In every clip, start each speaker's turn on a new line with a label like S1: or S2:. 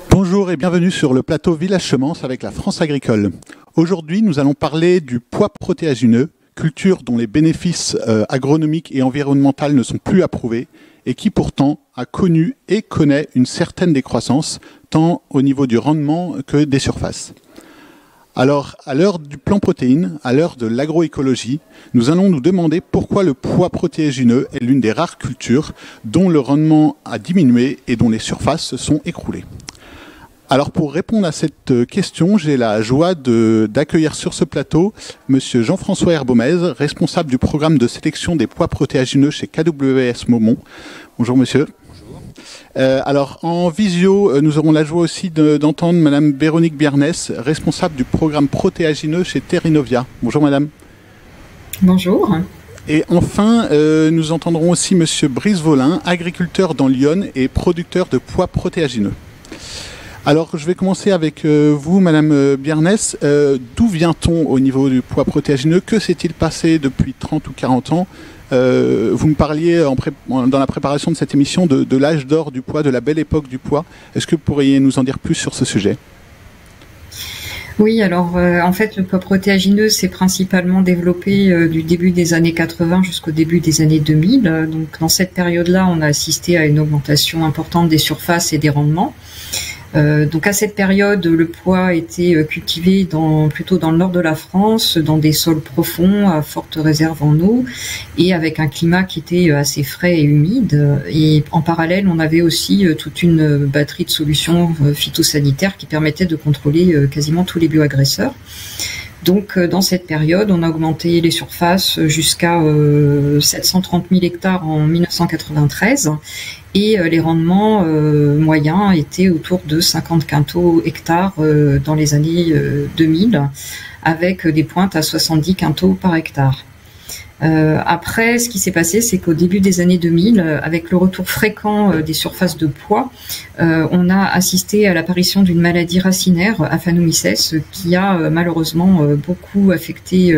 S1: Bonjour et bienvenue sur le plateau Village Semence avec la France agricole. Aujourd'hui, nous allons parler du pois protéagineux, culture dont les bénéfices agronomiques et environnementaux ne sont plus approuvés et qui pourtant a connu et connaît une certaine décroissance, tant au niveau du rendement que des surfaces. Alors, à l'heure du plan protéine, à l'heure de l'agroécologie, nous allons nous demander pourquoi le pois protéagineux est l'une des rares cultures dont le rendement a diminué et dont les surfaces se sont écroulées. Alors pour répondre à cette question, j'ai la joie d'accueillir sur ce plateau Monsieur Jean-François Herbomez, responsable du programme de sélection des pois protéagineux chez KWS Maumont. Bonjour monsieur. Bonjour. Alors en visio, nous aurons la joie aussi d'entendre Madame Véronique Biernès, responsable du programme protéagineux chez Terrinovia. Bonjour madame.
S2: Bonjour.
S1: Et enfin, nous entendrons aussi Monsieur Brice Volin, agriculteur dans l'Yonne et producteur de pois protéagineux. Alors, je vais commencer avec vous, Madame Biernès. D'où vient-on au niveau du pois protéagineux? Que s'est-il passé depuis 30 ou 40 ans? Vous me parliez dans la préparation de cette émission de l'âge d'or du pois, de la belle époque du pois. Est-ce que vous pourriez nous en dire plus sur ce sujet?
S2: Oui, alors en fait, le pois protéagineux s'est principalement développé du début des années 80 jusqu'au début des années 2000. Donc, dans cette période-là, on a assisté à une augmentation importante des surfaces et des rendements. Donc à cette période, le pois était cultivé plutôt dans le nord de la France, dans des sols profonds, à forte réserve en eau, et avec un climat qui était assez frais et humide. Et en parallèle, on avait aussi toute une batterie de solutions phytosanitaires qui permettaient de contrôler quasiment tous les bioagresseurs. Donc, dans cette période, on a augmenté les surfaces jusqu'à 730 000 hectares en 1993 et les rendements moyens étaient autour de 50 quintaux hectares dans les années 2000, avec des pointes à 70 quintaux par hectare. Après, ce qui s'est passé, c'est qu'au début des années 2000, avec le retour fréquent des surfaces de pois, on a assisté à l'apparition d'une maladie racinaire, Aphanomyces, qui a malheureusement beaucoup affecté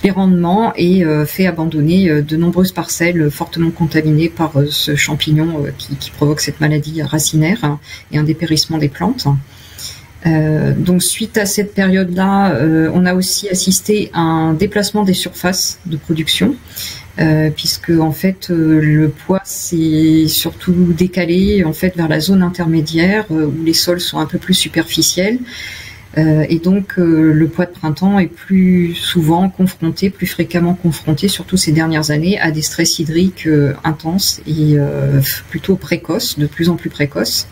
S2: les rendements et fait abandonner de nombreuses parcelles fortement contaminées par ce champignon qui provoque cette maladie racinaire et un dépérissement des plantes. Donc suite à cette période-là, on a aussi assisté à un déplacement des surfaces de production, puisque en fait le pois s'est surtout décalé en fait vers la zone intermédiaire où les sols sont un peu plus superficiels. Et donc le pois de printemps est plus souvent confronté, plus fréquemment confronté, surtout ces dernières années, à des stress hydriques intenses et plutôt précoces, de plus en plus précoces.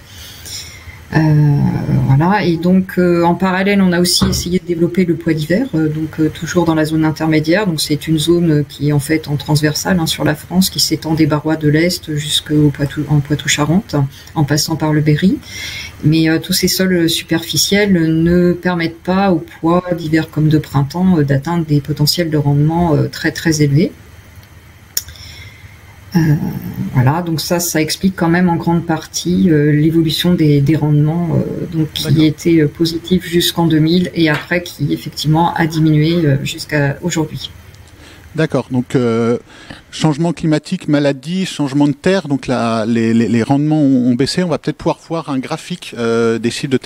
S2: Voilà, et donc en parallèle, on a aussi essayé de développer le pois d'hiver, toujours dans la zone intermédiaire. Donc c'est une zone qui est en fait en transversale sur la France, qui s'étend des Barrois de l'Est jusqu'au Poitou-Charentes, en passant par le Berry. Mais tous ces sols superficiels ne permettent pas au pois d'hiver comme de printemps d'atteindre des potentiels de rendement très très élevés. Voilà, donc ça explique quand même en grande partie l'évolution des rendements qui était positif jusqu'en 2000 et après qui effectivement a diminué jusqu'à aujourd'hui.
S1: D'accord, donc changement climatique, maladie, changement de terre, donc les rendements ont baissé. On va peut-être pouvoir voir un graphique des chiffres de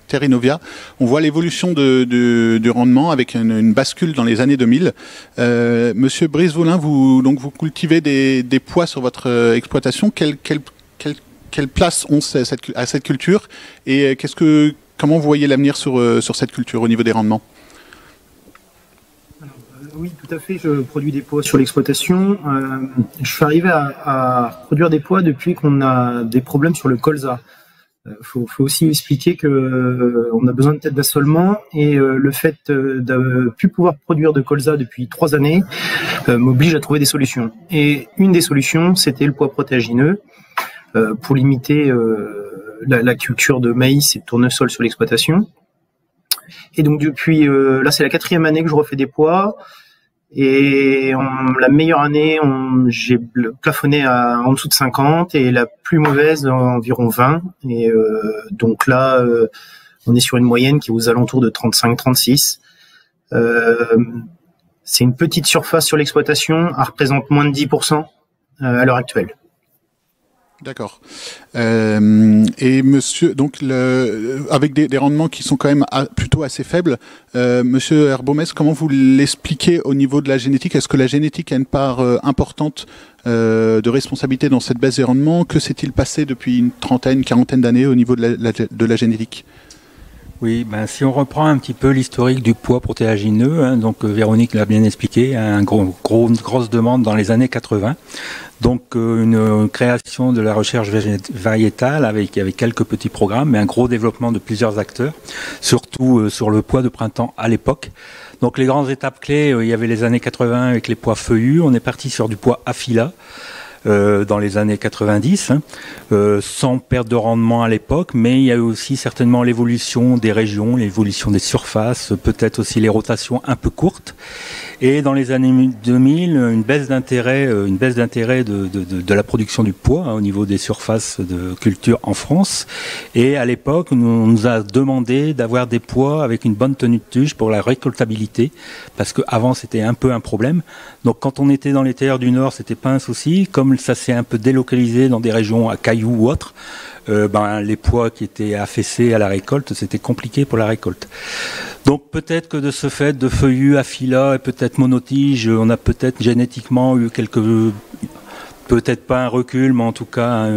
S1: Terrinovia. On voit l'évolution du rendement avec une bascule dans les années 2000. Monsieur Brice Volin, vous cultivez des pois sur votre exploitation. Quelle place ont à cette culture et comment vous voyez l'avenir sur cette culture au niveau des rendements?
S3: Oui, tout à fait. Je produis des pois sur l'exploitation. Je suis arrivé à produire des pois depuis qu'on a des problèmes sur le colza. Faut aussi expliquer que on a besoin de tête d'assolement et le fait de ne plus pouvoir produire de colza depuis 3 années m'oblige à trouver des solutions. Et une des solutions, c'était le pois protéagineux. pour limiter la culture de maïs et de tournesol sur l'exploitation. Et donc depuis, là c'est la 4e année que je refais des pois. Et la meilleure année, j'ai plafonné en dessous de 50 et la plus mauvaise environ 20. Et donc là, on est sur une moyenne qui est aux alentours de 35-36. C'est une petite surface sur l'exploitation, elle représente moins de 10% à l'heure actuelle.
S1: D'accord. Et monsieur, donc avec des rendements qui sont quand même plutôt assez faibles, monsieur Herbomès, comment vous l'expliquez au niveau de la génétique? Est-ce que la génétique a une part importante de responsabilité dans cette baisse des rendements? Que s'est-il passé depuis une trentaine, quarantaine d'années au niveau de la génétique?
S4: Oui, ben, si on reprend un petit peu l'historique du pois protéagineux, hein, donc Véronique l'a bien expliqué, une grosse demande dans les années 80. Donc une création de la recherche variétale avec quelques petits programmes, mais un gros développement de plusieurs acteurs, surtout sur le pois de printemps à l'époque. Donc les grandes étapes clés, il y avait les années 80 avec les pois feuillus, on est parti sur du pois Aphylla. Dans les années 90, sans perte de rendement à l'époque, mais il y a eu aussi certainement l'évolution des régions, l'évolution des surfaces, peut-être aussi les rotations un peu courtes. Et dans les années 2000, une baisse d'intérêt de la production du pois hein, au niveau des surfaces de culture en France. Et à l'époque, on nous a demandé d'avoir des pois avec une bonne tenue de tige pour la récoltabilité, parce qu'avant c'était un peu un problème. Donc quand on était dans les terres du Nord, c'était pas un souci. Comme ça s'est un peu délocalisé dans des régions à cailloux ou autres, les pois qui étaient affaissés à la récolte, c'était compliqué pour la récolte. Donc peut-être que de ce fait de feuillus, Aphylla et peut-être monotige, on a peut-être génétiquement eu peut-être pas un recul, mais en tout cas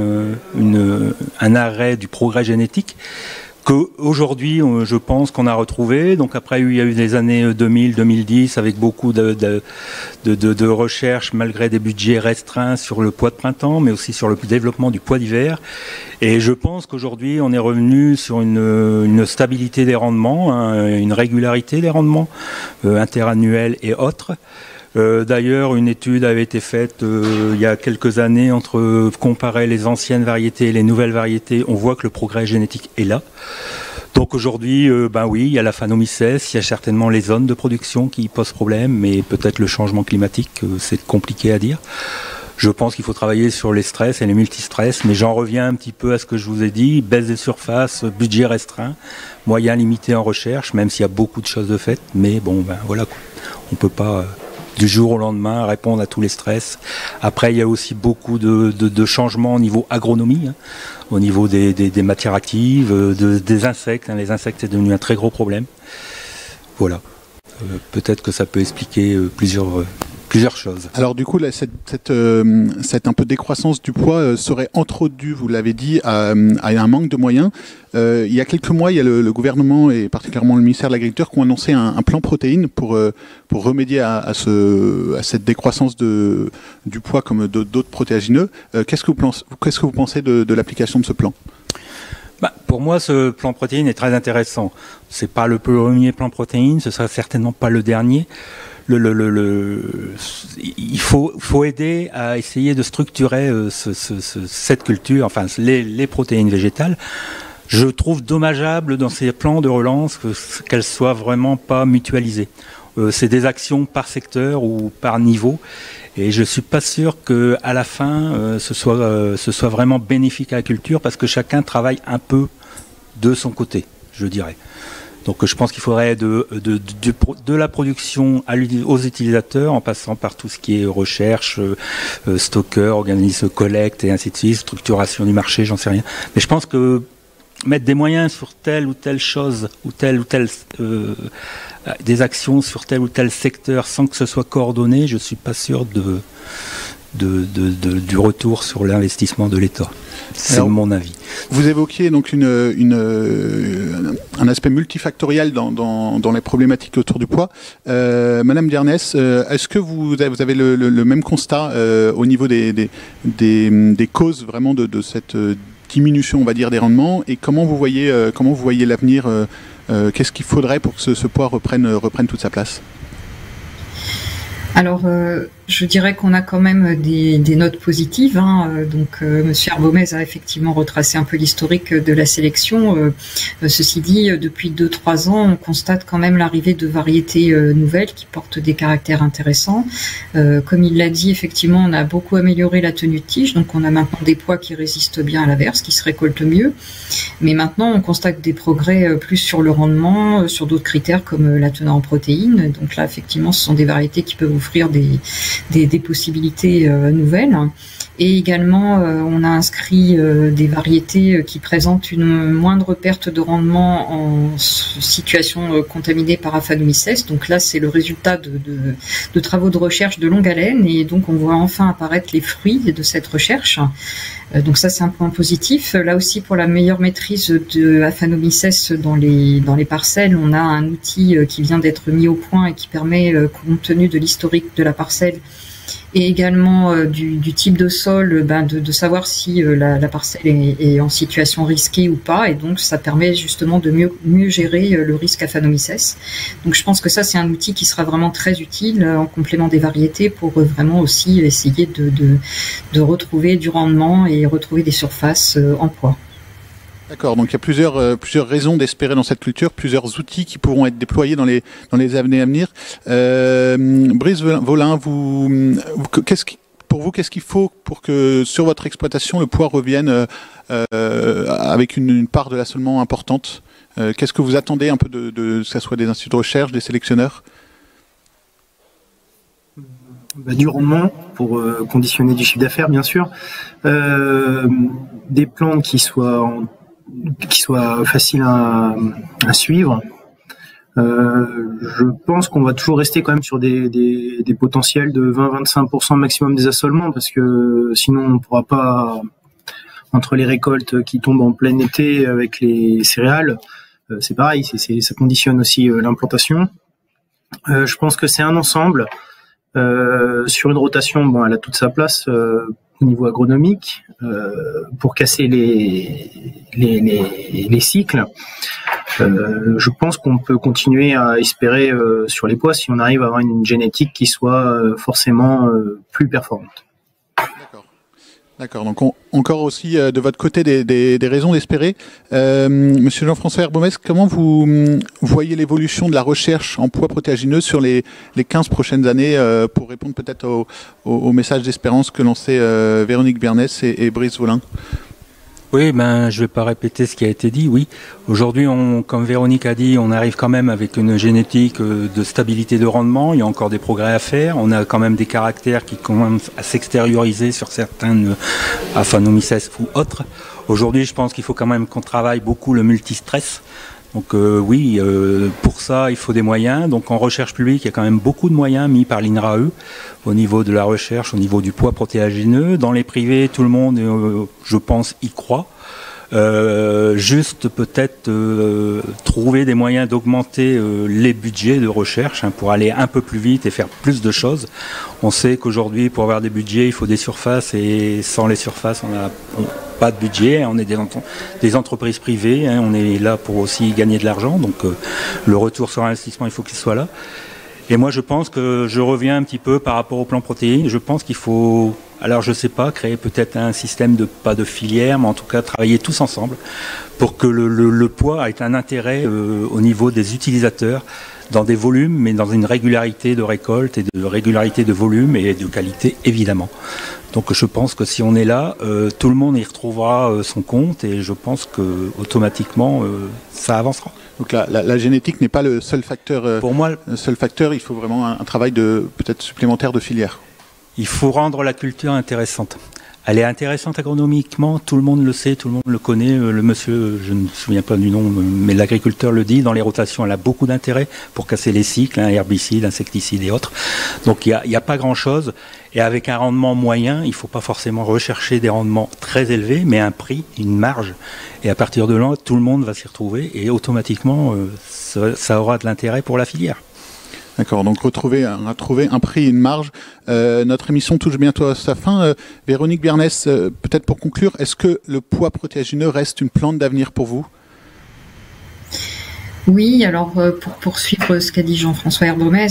S4: un arrêt du progrès génétique qu'aujourd'hui, je pense qu'on a retrouvé. Donc après, il y a eu des années 2000-2010 avec beaucoup de recherches malgré des budgets restreints sur le pois de printemps, mais aussi sur le développement du pois d'hiver. Et je pense qu'aujourd'hui, on est revenu sur une stabilité des rendements, hein, une régularité des rendements interannuels et autres. D'ailleurs, une étude avait été faite il y a quelques années entre comparer les anciennes variétés et les nouvelles variétés. On voit que le progrès génétique est là. Donc aujourd'hui, oui, il y a la Phanomyces, il y a certainement les zones de production qui posent problème, mais peut-être le changement climatique, c'est compliqué à dire. Je pense qu'il faut travailler sur les stress et les multistress, mais j'en reviens un petit peu à ce que je vous ai dit. Baisse des surfaces, budget restreint, moyens limités en recherche, même s'il y a beaucoup de choses de faites, mais bon, voilà, quoi. On peut pas... du jour au lendemain, répondre à tous les stress. Après, il y a aussi beaucoup de changements au niveau agronomie, hein, au niveau des matières actives, des insectes. Hein. Les insectes, c'est devenu un très gros problème. Voilà. Peut-être que ça peut expliquer plusieurs choses.
S1: Alors du coup, là, cette un peu décroissance du pois serait entre autres due, vous l'avez dit, à un manque de moyens. Il y a quelques mois, il y a le gouvernement et particulièrement le ministère de l'Agriculture qui ont annoncé un plan protéines pour remédier à cette décroissance du pois comme d'autres protéagineux. Qu'est-ce que vous pensez de l'application de ce plan ?
S4: Pour moi, ce plan protéines est très intéressant. C'est pas le premier plan protéines, ce sera certainement pas le dernier. Il faut aider à essayer de structurer cette culture, enfin les protéines végétales. Je trouve dommageable dans ces plans de relance qu'elles soient vraiment pas mutualisées. C'est des actions par secteur ou par niveau, et je suis pas sûr que à la fin ce soit vraiment bénéfique à la culture, parce que chacun travaille un peu de son côté, je dirais. Donc je pense qu'il faudrait de la production aux utilisateurs, en passant par tout ce qui est recherche, stockeur, organisme collecte et ainsi de suite, structuration du marché, j'en sais rien. Mais je pense que mettre des moyens sur telle ou telle chose, ou telle des actions sur tel ou tel secteur sans que ce soit coordonné, je suis pas sûr du retour sur l'investissement de l'État. C'est mon avis.
S1: Vous évoquiez donc un aspect multifactoriel dans les problématiques autour du pois. Madame Diernès, est-ce que vous avez le même constat au niveau des causes vraiment de cette diminution, on va dire, des rendements, et comment vous voyez l'avenir? Qu'est-ce qu'il faudrait pour que ce pois reprenne toute sa place?
S2: Alors, Je dirais qu'on a quand même des notes positives. Donc, Monsieur Arbomez a effectivement retracé un peu l'historique de la sélection. Ceci dit, depuis 2-3 ans, on constate quand même l'arrivée de variétés nouvelles qui portent des caractères intéressants. Comme il l'a dit, effectivement, on a beaucoup amélioré la tenue de tige. Donc, on a maintenant des pois qui résistent bien à l'averse, qui se récoltent mieux. Mais maintenant, on constate des progrès plus sur le rendement, sur d'autres critères comme la teneur en protéines. Donc là, effectivement, ce sont des variétés qui peuvent offrir des possibilités nouvelles. Et également, on a inscrit des variétés qui présentent une moindre perte de rendement en situation contaminée par Aphanomyces. Donc là, c'est le résultat de travaux de recherche de longue haleine, et donc on voit enfin apparaître les fruits de cette recherche. Donc ça, c'est un point positif. Là aussi, pour la meilleure maîtrise de Aphanomyces dans les parcelles, on a un outil qui vient d'être mis au point et qui permet, compte tenu de l'historique de la parcelle et également du type de sol, de savoir si la parcelle est en situation risquée ou pas, et donc ça permet justement de mieux gérer le risque Aphanomyces. Donc je pense que ça, c'est un outil qui sera vraiment très utile en complément des variétés pour vraiment aussi essayer de retrouver du rendement et retrouver des surfaces en pois.
S1: D'accord, donc il y a plusieurs raisons d'espérer dans cette culture, plusieurs outils qui pourront être déployés dans les années à venir. Brice Volin, pour vous, qu'est-ce qu'il faut pour que sur votre exploitation le pois revienne avec une part de l'assolement importante? Qu'est-ce que vous attendez un peu que ce soit des instituts de recherche, des sélectionneurs?
S3: Du rendement pour conditionner du chiffre d'affaires, bien sûr. Des plantes qui soient faciles à suivre. Je pense qu'on va toujours rester quand même sur des potentiels de 20-25% maximum des assolements, parce que sinon on ne pourra pas, entre les récoltes qui tombent en plein été avec les céréales, c'est pareil, ça conditionne aussi l'implantation. Je pense que c'est un ensemble. Sur une rotation, elle a toute sa place au niveau agronomique pour casser les cycles. Je pense qu'on peut continuer à espérer sur les pois si on arrive à avoir une génétique qui soit forcément plus performante.
S1: D'accord. Donc encore aussi de votre côté des raisons d'espérer. Monsieur Jean-François Arbomez, comment vous voyez l'évolution de la recherche en pois protéagineux sur les 15 prochaines années pour répondre peut-être au message d'espérance que lançaient Véronique Bernès et Brice Volin?
S4: Oui, je vais pas répéter ce qui a été dit. Oui, aujourd'hui, comme Véronique a dit, on arrive quand même avec une génétique de stabilité de rendement. Il y a encore des progrès à faire. On a quand même des caractères qui commencent à s'extérioriser sur certaines Aphanomyces ou autres. Aujourd'hui, je pense qu'il faut quand même qu'on travaille beaucoup le multistress. Donc pour ça, il faut des moyens. Donc en recherche publique, il y a quand même beaucoup de moyens mis par l'INRAE au niveau de la recherche, au niveau du pois protéagineux. Dans les privés, tout le monde, je pense, y croit. Juste peut-être trouver des moyens d'augmenter les budgets de recherche pour aller un peu plus vite et faire plus de choses. On sait qu'aujourd'hui, pour avoir des budgets, il faut des surfaces, et sans les surfaces, on n'a pas de budget. On est des entreprises privées, on est là pour aussi gagner de l'argent, donc le retour sur investissement, il faut qu'il soit là. Et moi, je pense que je reviens un petit peu par rapport au plan protéines. Je pense qu'il faut, alors je sais pas, créer peut-être un système pas de filière, mais en tout cas travailler tous ensemble pour que le pois ait un intérêt au niveau des utilisateurs, dans des volumes, mais dans une régularité de récolte et de régularité de volume et de qualité, évidemment. Donc je pense que si on est là, tout le monde y retrouvera son compte, et je pense que automatiquement ça avancera.
S1: Donc la génétique n'est pas le seul facteur.
S4: Pour moi,
S1: le seul facteur, il faut vraiment un travail peut-être supplémentaire de filière.
S4: Il faut rendre la culture intéressante. Elle est intéressante agronomiquement, tout le monde le sait, tout le monde le connaît. Le monsieur, je ne me souviens pas du nom, mais l'agriculteur le dit, dans les rotations, elle a beaucoup d'intérêt pour casser les cycles, herbicides, insecticides et autres. Donc il n'y a pas grand-chose. Et avec un rendement moyen, il ne faut pas forcément rechercher des rendements très élevés, mais un prix, une marge. Et à partir de là, tout le monde va s'y retrouver, et automatiquement, ça aura de l'intérêt pour la filière.
S1: D'accord, donc retrouver un prix, une marge. Notre émission touche bientôt à sa fin. Véronique Bernès, peut-être pour conclure, est-ce que le pois protéagineux reste une plante d'avenir pour vous ?
S2: Oui, alors pour poursuivre ce qu'a dit Jean-François Herbomez,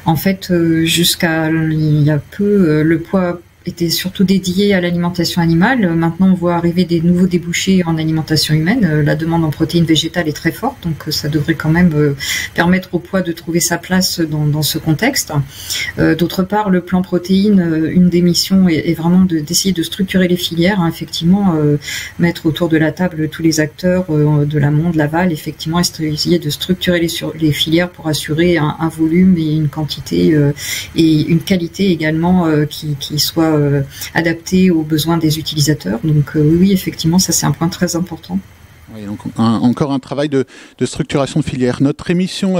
S2: en fait, jusqu'à il y a peu, le poids était surtout dédié à l'alimentation animale. Maintenant, on voit arriver des nouveaux débouchés en alimentation humaine. La demande en protéines végétales est très forte, donc ça devrait quand même permettre au poids de trouver sa place dans ce contexte. D'autre part, le plan protéines, une des missions est vraiment d'essayer de structurer les filières, hein, effectivement, mettre autour de la table tous les acteurs de l'amont, de l'aval, effectivement, essayer de structurer les filières pour assurer un volume et une quantité et une qualité également qui soit adapté aux besoins des utilisateurs. Donc oui, effectivement, ça c'est un point très important.
S1: Oui, donc encore un travail de structuration de filière. Notre émission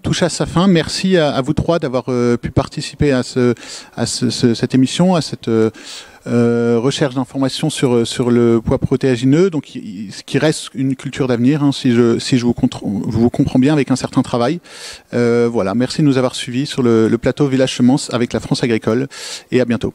S1: touche à sa fin. Merci à vous trois d'avoir pu participer à cette émission, à cette recherche d'informations sur le pois protéagineux, donc ce qui reste une culture d'avenir, hein, si je vous comprends bien, avec un certain travail. Voilà, merci de nous avoir suivis sur le plateau Village Semence avec la France Agricole, et à bientôt.